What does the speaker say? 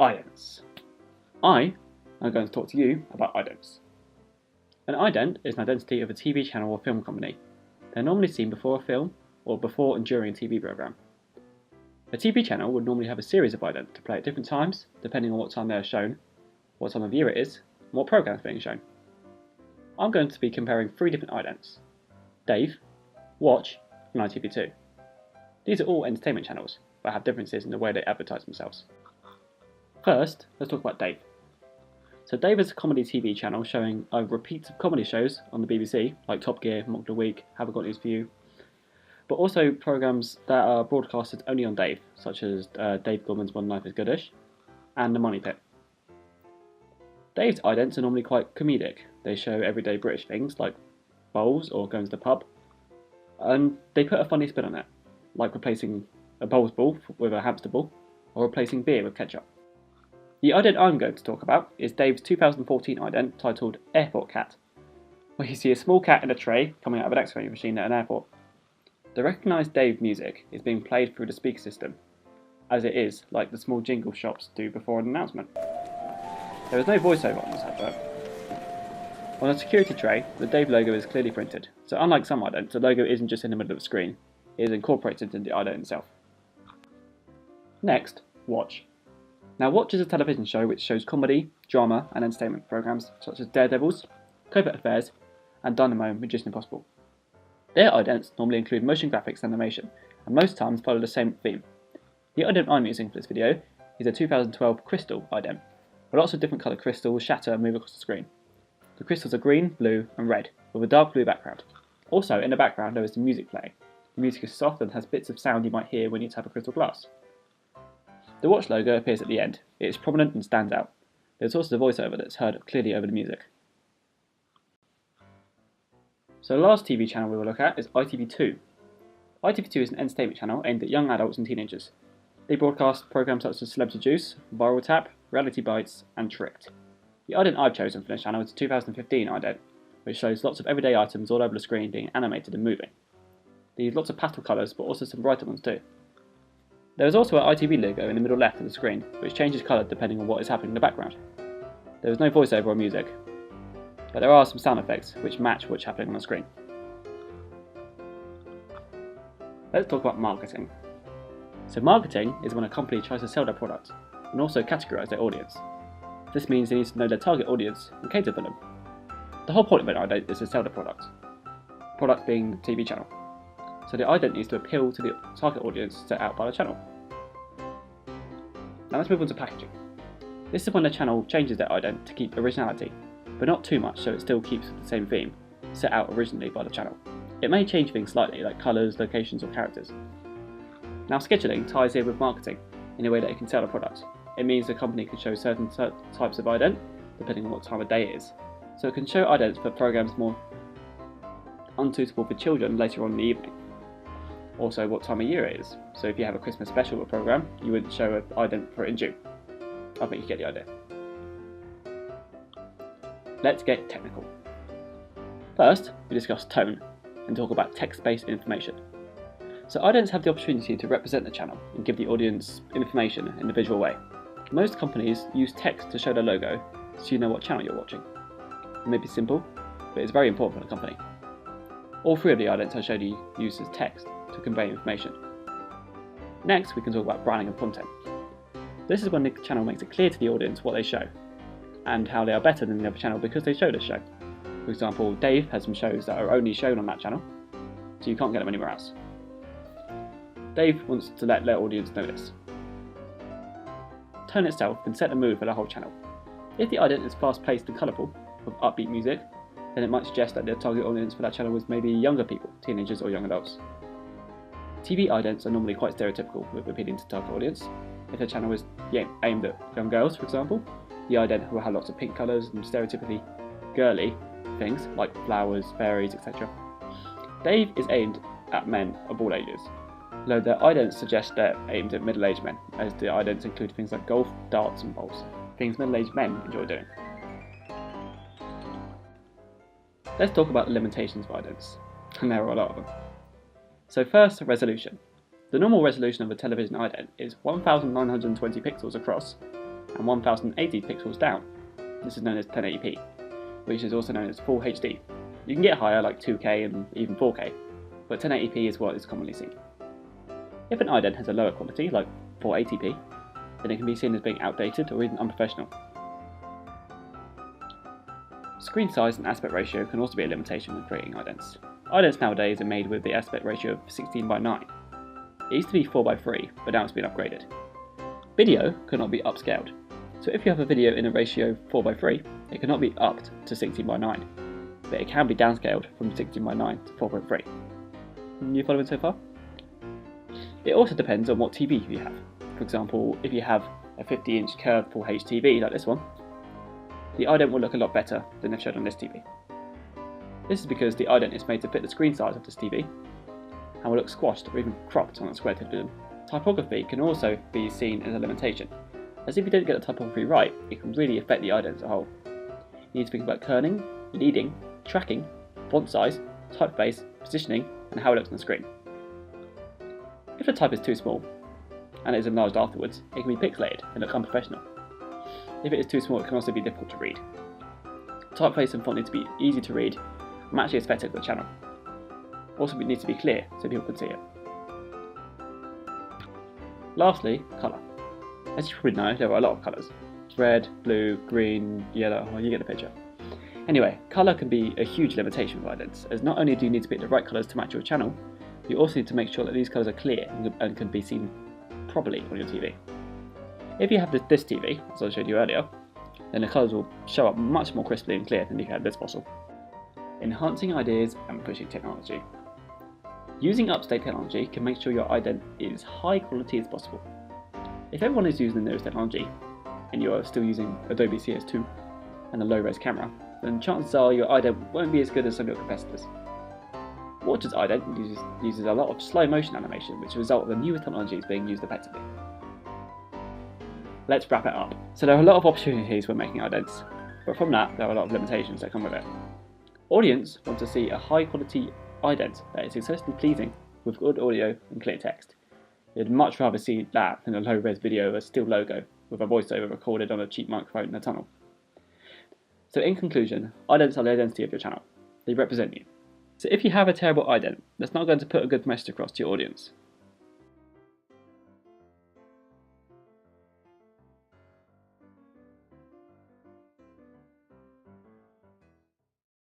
Idents. I am going to talk to you about idents. An ident is an identity of a TV channel or film company. They're normally seen before a film or before and during a TV programme. A TV channel would normally have a series of idents to play at different times, depending on what time they are shown, what time of year it is, and what programme is being shown. I'm going to be comparing three different idents: Dave, Watch, and ITV2. These are all entertainment channels, but have differences in the way they advertise themselves. First, let's talk about Dave. So Dave is a comedy TV channel showing either repeats of comedy shows on the BBC, like Top Gear, Mock the Week, Have I Got News For You, but also programmes that are broadcasted only on Dave, such as Dave Gorman's One Life is Goodish, and The Money Pit. Dave's idents are normally quite comedic. They show everyday British things like bowls or going to the pub, and they put a funny spin on it, like replacing a bowls ball with a hamster ball, or replacing beer with ketchup. The ident I'm going to talk about is Dave's 2014 ident titled Airport Cat, where you see a small cat in a tray coming out of an X-ray machine at an airport. The recognised Dave music is being played through the speaker system, as it is like the small jingle shops do before an announcement. There is no voiceover on this advert. On a security tray, the Dave logo is clearly printed, so unlike some idents, the logo isn't just in the middle of the screen, it is incorporated into the ident itself. Next, Watch. Now, Watch is a television show which shows comedy, drama and entertainment programmes such as Daredevils, Covert Affairs and Dynamo Mission Impossible. Their idents normally include motion graphics and animation, and most times follow the same theme. The ident I'm using for this video is a 2012 Crystal ident, where lots of different coloured crystals shatter and move across the screen. The crystals are green, blue and red, with a dark blue background. Also, in the background there is the music playing. The music is soft and has bits of sound you might hear when you tap a crystal glass. The Watch logo appears at the end. It is prominent and stands out. There's also the voiceover that's heard clearly over the music. So the last TV channel we will look at is ITV2. ITV2 is an entertainment channel aimed at young adults and teenagers. They broadcast programmes such as Celebrity Juice, Viral Tap, Reality Bites and Tricked. The ident I've chosen for this channel is a 2015 ident, which shows lots of everyday items all over the screen being animated and moving. They use lots of pastel colours but also some brighter ones too. There is also an ITV logo in the middle left of the screen, which changes colour depending on what is happening in the background. There is no voiceover or music, but there are some sound effects which match what's happening on the screen. Let's talk about marketing. So marketing is when a company tries to sell their product and also categorise their audience. This means they need to know their target audience and cater for them. The whole point of an ident is to sell the product being the TV channel. So the ident needs to appeal to the target audience set out by the channel. Now let's move on to packaging. This is when the channel changes their ident to keep originality, but not too much so it still keeps the same theme set out originally by the channel. It may change things slightly, like colours, locations or characters. Now scheduling ties in with marketing in a way that it can sell a product. It means the company can show certain types of ident depending on what time of day it is. So it can show idents for programmes more unsuitable for children later on in the evening. Also what time of year it is. So if you have a Christmas special programme, you wouldn't show an ident for it in June. I think you get the idea. Let's get technical. First, we discuss tone and talk about text-based information. So idents have the opportunity to represent the channel and give the audience information in a visual way. Most companies use text to show their logo so you know what channel you're watching. It may be simple, but it's very important for the company. All three of the idents I showed you use as text to convey information. Next, we can talk about branding and content. This is when the channel makes it clear to the audience what they show, and how they are better than the other channel because they show this show. For example, Dave has some shows that are only shown on that channel, so you can't get them anywhere else. Dave wants to let their audience know this. Tone itself can set the mood for the whole channel. If the ident is fast-paced and colourful, with upbeat music, then it might suggest that the target audience for that channel was maybe younger people, teenagers or young adults. TV idents are normally quite stereotypical with appealing to target audience. If the channel is aimed at young girls, for example, the ident will have lots of pink colours and stereotypically girly things like flowers, fairies, etc. Dave is aimed at men of all ages, though the idents suggest they're aimed at middle-aged men, as the idents include things like golf, darts and bowls, things middle-aged men enjoy doing. Let's talk about the limitations of idents, and there are a lot of them. So first, resolution. The normal resolution of a television ident is 1920 pixels across and 1080 pixels down. This is known as 1080p, which is also known as Full HD. You can get higher like 2K and even 4K, but 1080p is what is commonly seen. If an ident has a lower quality, like 480p, then it can be seen as being outdated or even unprofessional. Screen size and aspect ratio can also be a limitation when creating idents. Idents nowadays are made with the aspect ratio of 16:9. It used to be 4:3, but now it's been upgraded. Video cannot be upscaled, so if you have a video in a ratio 4:3, it cannot be upped to 16:9, but it can be downscaled from 16:9 to 4.3. You following so far? It also depends on what TV you have. For example, if you have a 50-inch curved Full HD TV like this one, the ident will look a lot better than if shown on this TV. This is because the ident is made to fit the screen size of this TV and will look squashed or even cropped on a square television. Typography can also be seen as a limitation, as if you don't get the typography right, it can really affect the ident as a whole. You need to think about kerning, leading, tracking, font size, typeface, positioning, and how it looks on the screen. If the type is too small and it is enlarged afterwards, it can be pixelated and look unprofessional. If it is too small, it can also be difficult to read. Typeface and font need to be easy to read and match the aesthetic of the channel. Also, it needs to be clear so people can see it. Lastly, colour. As you probably know, there are a lot of colours. Red, blue, green, yellow, well, you get the picture. Anyway, colour can be a huge limitation with idents, as not only do you need to pick the right colours to match your channel, you also need to make sure that these colours are clear and can be seen properly on your TV. If you have this TV, as I showed you earlier, then the colours will show up much more crisply and clear than if you had this fossil. Enhancing ideas and pushing technology. Using upstate technology can make sure your ident is high quality as possible. If everyone is using the newest technology, and you are still using Adobe CS2 and a low-res camera, then chances are your ident won't be as good as some of your competitors. Watch's ident uses a lot of slow motion animation, which is a result of the newer technologies being used effectively. Let's wrap it up. So there are a lot of opportunities when making idents, but from that there are a lot of limitations that come with it. Audience want to see a high quality ident that is successfully pleasing with good audio and clear text. They'd much rather see that than a low-res video of a still logo with a voiceover recorded on a cheap microphone in a tunnel. So in conclusion, idents are the identity of your channel. They represent you. So if you have a terrible ident that's not going to put a good message across to your audience,